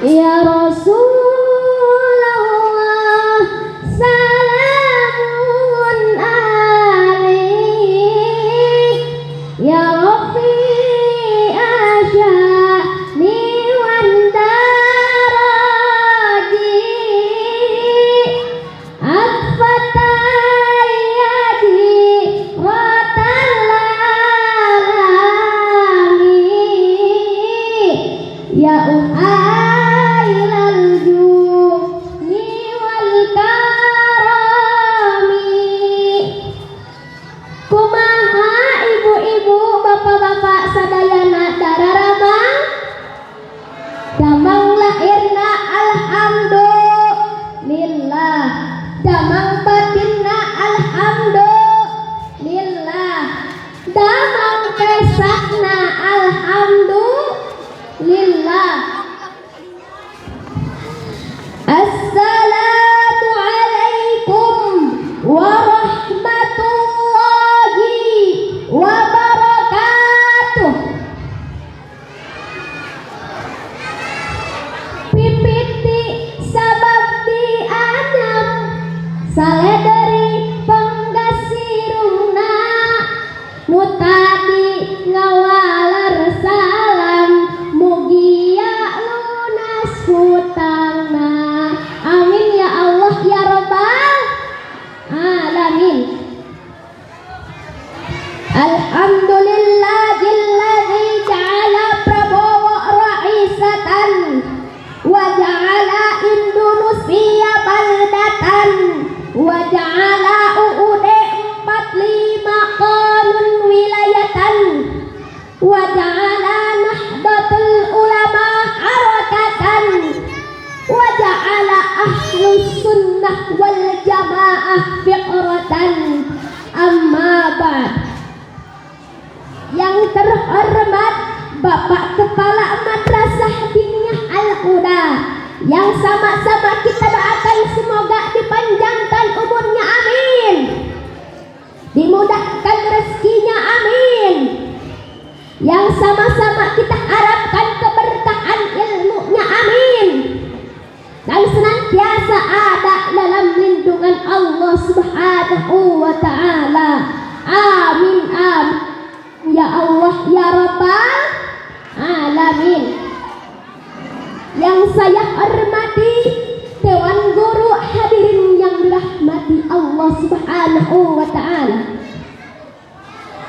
Ya Rasulullah, salamun alaik. Ya Rafi asyani wan daraji, atfatayadi ratalami. Ya uhailal juni wal karami. Kumaha ibu-ibu, bapak-bapak sadayana dararama, damang lahirna alhamdulillah, damang batinna alhamdulillah, damang kesakna alhamdulillah. Assalamu alaikum warahmatullahi wabarakatuh. Pipiti sabab di anyam, sale dari penggasiruna, mutadi ngawalar salam, mugia lunas hutangna. Amin ya Allah ya Rabbal alamin. Alhamdulillahilladzi ja'ala Prabowo ra'isatan wa ja'ala Indonesia baldatan wa ja'ala UUD 45 qanun wilayatan wa ja'ala Nahdlatul Ulama harakatan wa ja'ala Ahlus Sunnah wal Jamaah fiqratan. Amma ba'd. Yang terhormat Bapak Kepala Madrasah Diniyah Al-Huda, yang sama-sama kita doakan semoga dipanjangkan umurnya, amin, dimudahkan rezekinya, amin, yang sama-sama kita harapkan keberkahan ilmunya, amin, dan senantiasa ada dalam lindungan Allah Subhanahu wa ta'ala, amin, amin ya Allah ya Rabbal alamin. Yang saya hormati Dewan Guru, hadirin yang dirahmati Allah Subhanahu wa ta'ala,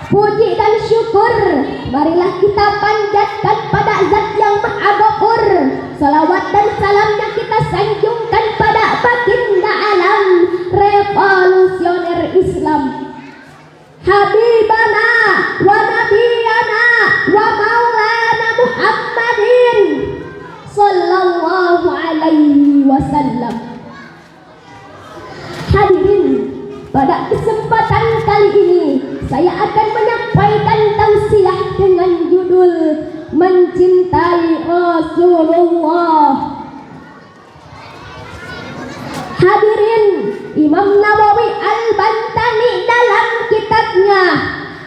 puji dan syukur marilah kita panjatkan pada Zat yang Maha Ghafur. Salawat dan salamnya kita sanjungkan pada baginda alam, revolusioner Islam, Habibana wa Nabiyana wa Maulana Muhammadin sallallahu alaihi wasallam. Hadirin, pada kesempatan kali ini saya akan menyampaikan tausiah dengan judul Mencintai Rasulullah. Hadirin, Imam Nawawi Al-Bantani dalam kitabnya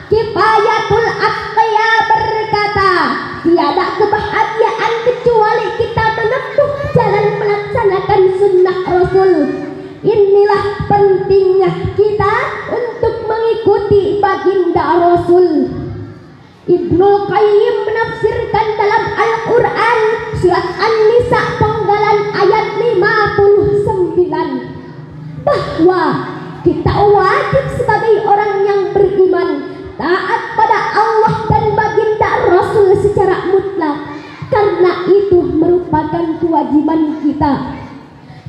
Kifayatul Atqiya berkata, tiada kebahagiaan kecuali kita menempuh jalan melaksanakan sunnah Rasul. Inilah pentingnya kita untuk mengikuti baginda Rasul. Ibnul Qayyim menafsirkan dalam Al-Quran surat An-Nisa penggalan ayat 59 bahwa kita wajib sebagai orang yang beriman taat pada Allah dan baginda Rasul secara mutlak, karena itu merupakan kewajiban kita.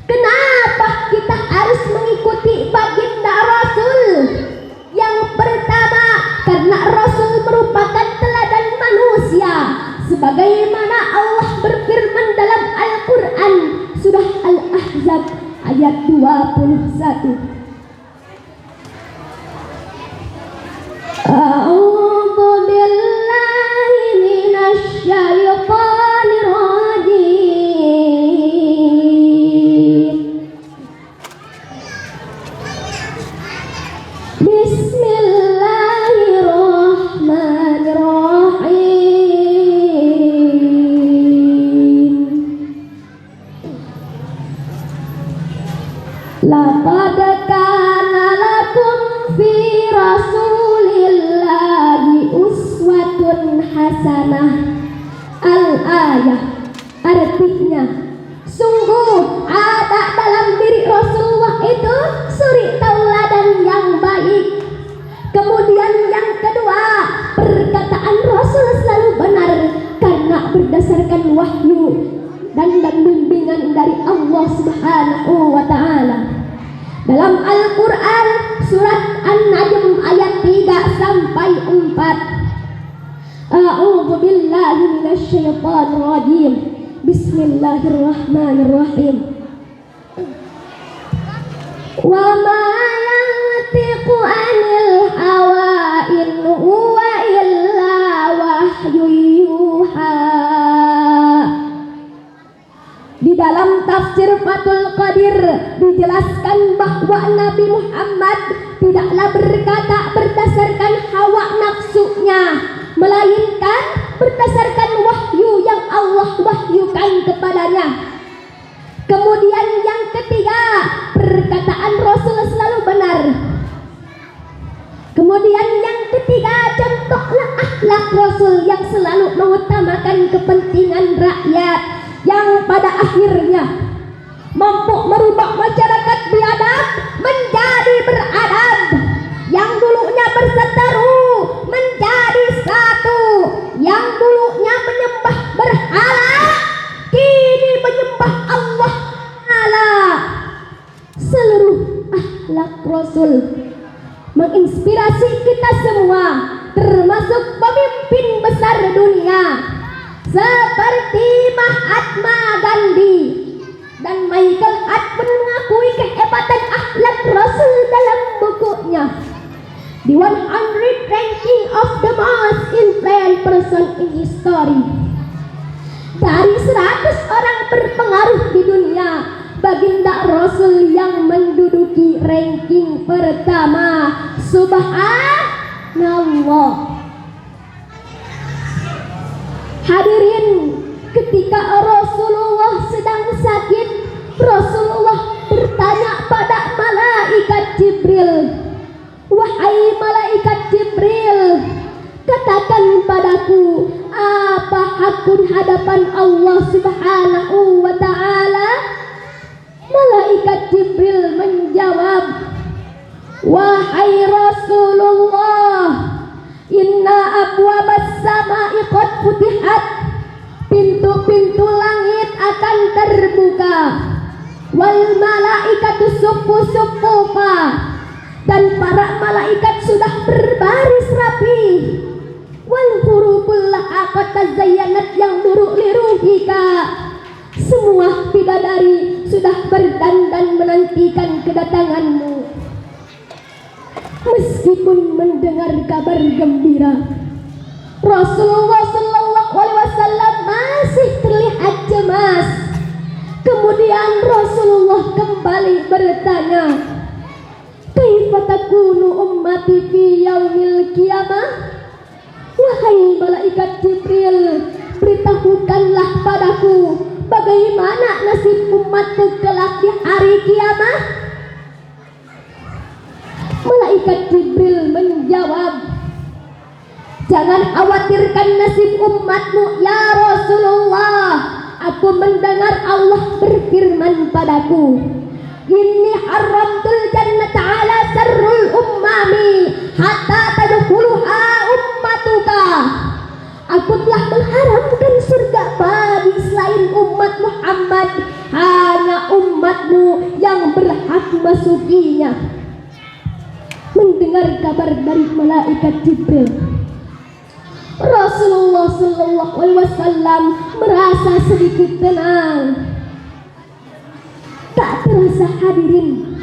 Kenapa kita harus mengikuti baginda Rasul? Yang pertama, karena Rasul merupakan teladan manusia, sebagaimana Allah berfirman dalam Al-Quran surah Al-Ahzab ayat 21. A'udzu billahi minasy syaithanir rajim. Bismillahirrahmanirrahim. Laqad kana lakum fi rasulillahi uswatun hasanah. Al-ayah, artinya sungguh ada dalam diri Rasulullah itu suri tauladan yang baik. Kemudian yang kedua, perkataan Rasul selalu benar karena berdasarkan wahyu dan bimbingan dari Allah Subhanahu wa taala. Dalam Al-Qur'an surat An-Najm ayat 3 sampai 4. A'udzu billahi minasyaitonir rajim. Bismillahirrahmanirrahim. Wa ma yantiqu 'anil hawa in huwa illa wahyu yuha. Di dalam tafsir Fathul Qadir dijelaskan bahwa Nabi Muhammad tidaklah berkata berdasarkan hawa nafsunya, melainkan berdasarkan wahyu yang Allah wahyukan kepadanya. Kemudian yang ketiga, perkataan Rasul selalu benar. Kemudian yang ketiga, contohlah akhlak Rasul yang selalu mengutamakan kepentingan rakyat, yang pada akhirnya mampu merubah masyarakat biadab menjadi beradab, yang dulunya berseteru menjadi satu, yang dulunya menyembah berhala kini menyembah Allah Ta'ala. Seluruh akhlak Rasul menginspirasi kita semua, termasuk pemimpin besar dunia seperti Mahatma Gandhi dan Michael Hart mengakui kehebatan akhlak Rasul dalam bukunya The 100 Ranking of the Most Influential Person in History. Dari 100 orang berpengaruh di dunia, baginda Rasul yang menduduki ranking pertama. Subhanallah. Hadirin, ketika Rasulullah sedang sakit, Rasulullah bertanya pada malaikat Jibril, "Wahai malaikat Jibril, katakan padaku, apa hakku di hadapan Allah Subhanahu wa ta'ala?" Malaikat Jibril menjawab, "Wahai Rasulullah, inna abwabas sama'i qad futihat." Pintu-pintu langit akan terbuka. Wal malaikatu suffu-suffufa. Dan para malaikat sudah berbaris rapi. Wal huruful laqad tazayyanat yang liruhika. Semua bidadari sudah berdandan menantikan kedatanganmu. Meskipun mendengar kabar gembira, Rasulullah sallallahu alaihi wasallam masih terlihat cemas. Kemudian Rasulullah kembali bertanya, "Kaifa takunu ummati fi yaumil qiyamah?" Wahai malaikat Jibril, beritahukanlah padaku bagaimana nasib umatku kelak di hari kiamat. Malaikat Jibril menjawab, "Jangan khawatirkan nasib umatmu ya Rasulullah. Aku mendengar Allah berfirman padaku, inni haramtul jannata ala sarrul ummami hatta tadkhuluha ummatuka." Aku telah mengharamkan surga bagi selain umat Muhammad, hanya umatmu yang berhak masukinya. Mendengar kabar dari malaikat Jibril, Rasulullah sallallahu alaihi wasallam merasa sedikit tenang. Tak terasa hadirin,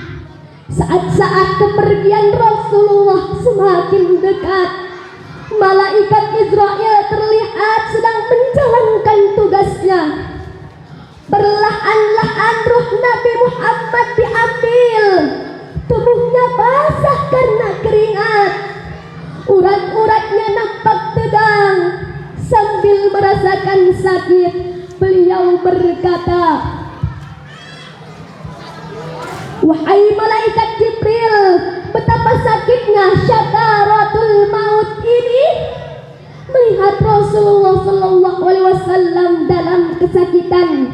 saat-saat kepergian Rasulullah semakin dekat, malaikat Israel terlihat sedang menjalankan tugasnya. Perlahan-lahan ruh Nabi Muhammad diambil. Tubuhnya basah karena keringat. Urat-uratnya nampak tegang. Sambil merasakan sakit, beliau berkata, Wahai malaikat Jibril, betapa sakitnya syakaratul maut ini. Melihat Rasulullah Sallallahu Alaihi Wasallam dalam kesakitan,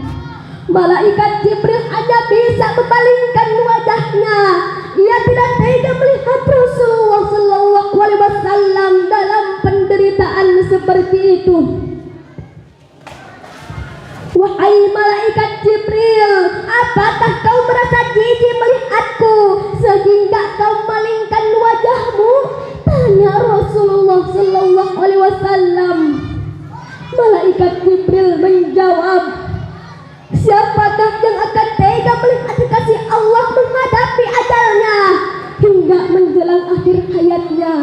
malaikat Jibril hanya bisa memalingkan wajahnya. Ia tidak tega melihat Rasulullah Sallallahu Alaihi Wasallam dalam penderitaan seperti itu. Wahai malaikat Jibril, apakah kau merasa jijik melihatku sehingga kau malingkan wajahmu? Tanya Rasulullah Sallallahu Alaihi Wasallam. Malaikat Jibril menjawab, siapakah yang akan tega melihat kasih Allah menghadapi ajalnya hingga menjelang akhir hayatnya,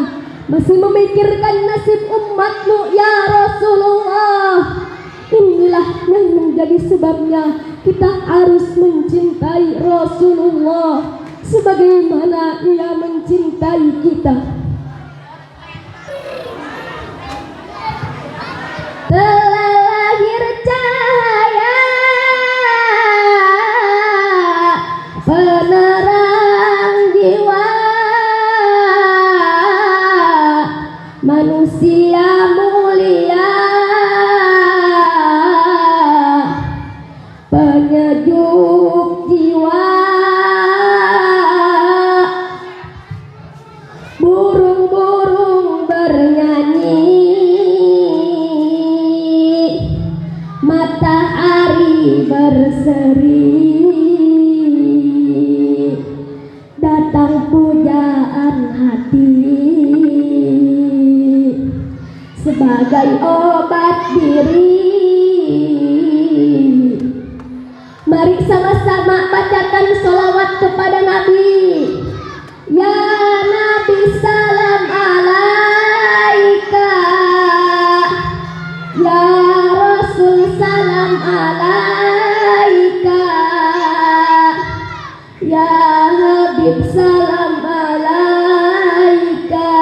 masih memikirkan nasib umatmu ya Rasulullah. Inilah yang menjadi sebabnya kita harus mencintai Rasulullah sebagaimana ia mencintai kita. Telah lahir cahaya penerang jiwa manusia mulia, penyejuk jiwa. Burung-burung bernyanyi, matahari berseri, datang pujaan hati sebagai obat diri. Mari sama-sama bacakan sholawat kepada Nabi. Ya Nabi salam alaika, ya Rasul salam alaika, ya Habib salam alaika,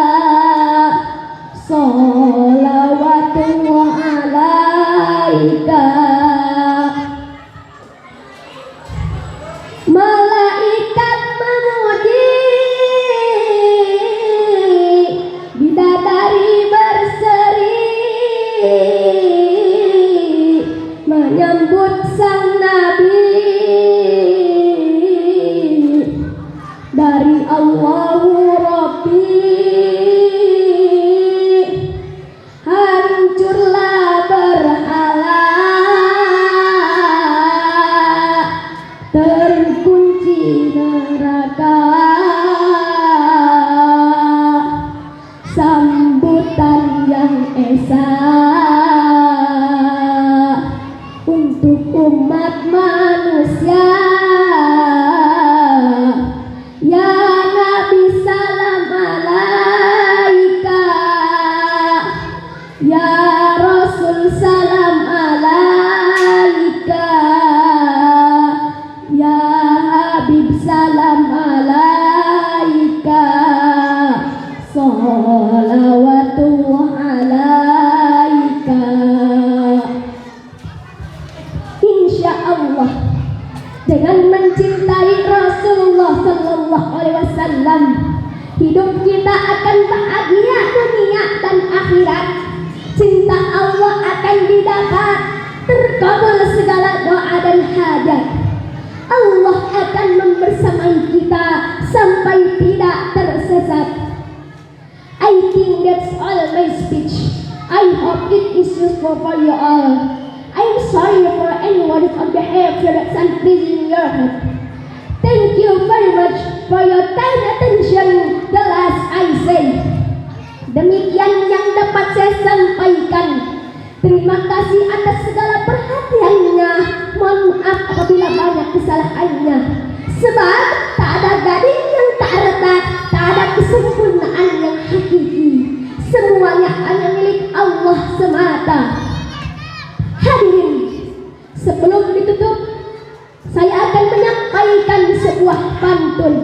sholawatullah alaika. Malaikat memuji, bidadari berseri, menyambut sang Nabi dari Allahu Rabbi. Hancurlah berhala, terkunci neraka, sambutan yang esa untuk umat manusia. Ya Nabi salam alaika, ya Rasul salam alaika, ya Habib salam alaika, sholawatullah alaika. Insya Allah dengan mencintai Rasulullah Sallallahu Alaihi Wasallam, hidup kita akan bahagia dunia dan akhirat. Cinta Allah akan didapat, terkabul segala doa dan hajat. Allah akan membersamai kita sampai tidak tersesat. I think that's all my speech. I hope it is useful for you all. I'm sorry for any words of behavior that's unpleasing in your heart. Thank you very much for your kind attention. The last I say. Demikian yang dapat saya sampaikan. Terima kasih atas segala perhatiannya. Mohon maaf apabila banyak kesalahannya. Sebab tak ada gading yang tak retak, tak ada kesempurnaan yang hakiki. Semuanya hanya milik Allah semata. Hadirin, sebelum ditutup, saya akan menyampaikan sebuah pantun.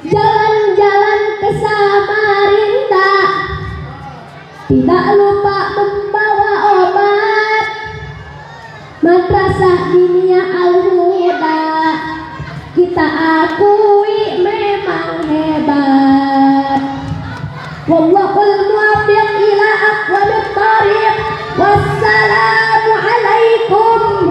Jalan-jalan ke Samarinda, tidak lupa membawa obat. Madrasah Diniyah Al-Huda kita akui memang hebat. Wallahul muwaffiq ila aqwamit thariq. Wassalamu alaikum